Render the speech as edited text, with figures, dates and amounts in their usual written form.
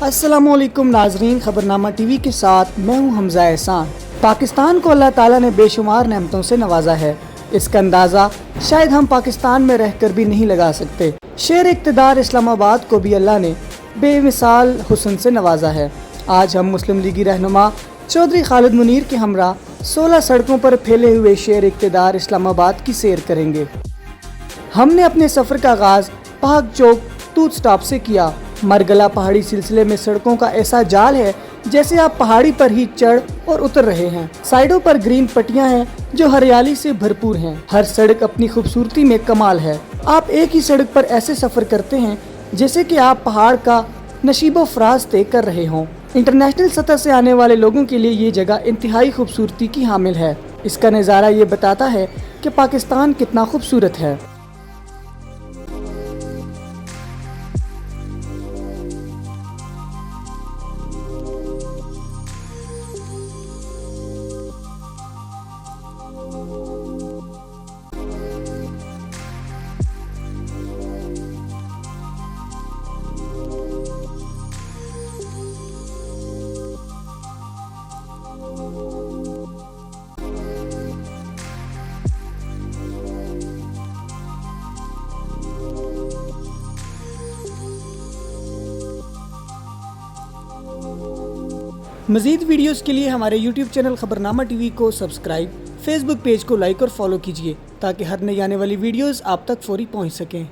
अस्सलामुअलैकुम नाजरीन, खबरनामा टीवी के साथ मैं हूं हमजा एहसान। पाकिस्तान को अल्लाह ताला ने बेशुमार नेमतों से नवाजा है। इसका अंदाज़ा शायद हम पाकिस्तान में रहकर भी नहीं लगा सकते। शेर इक़्तिदार इस्लामाबाद को भी अल्लाह ने बेमिसाल हुस्न से नवाजा है। आज हम मुस्लिम लीगी रहनुमा चौधरी खालिद मुनीर के हमरा 16 सड़कों पर फैले हुए शेर इक़्तिदार इस्लामाबाद की सैर करेंगे। हमने अपने सफ़र का आगाज़ पाक चौक तूत स्टॉप से किया। मरगला पहाड़ी सिलसिले में सड़कों का ऐसा जाल है जैसे आप पहाड़ी पर ही चढ़ और उतर रहे हैं। साइडों पर ग्रीन पट्टियां हैं जो हरियाली से भरपूर हैं। हर सड़क अपनी खूबसूरती में कमाल है। आप एक ही सड़क पर ऐसे सफ़र करते हैं जैसे कि आप पहाड़ का नशीबो फराज तय कर रहे हों। इंटरनेशनल सतह से आने वाले लोगों के लिए ये जगह इंतहाई खूबसूरती की हामिल है। इसका नज़ारा ये बताता है कि पाकिस्तान कितना खूबसूरत है। मज़ीद वीडियोस के लिए हमारे YouTube चैनल खबरनामा टीवी को सब्सक्राइब, फेसबुक पेज को लाइक और फॉलो कीजिए ताकि हर नई आने वाली वीडियोस आप तक फौरी पहुंच सकें।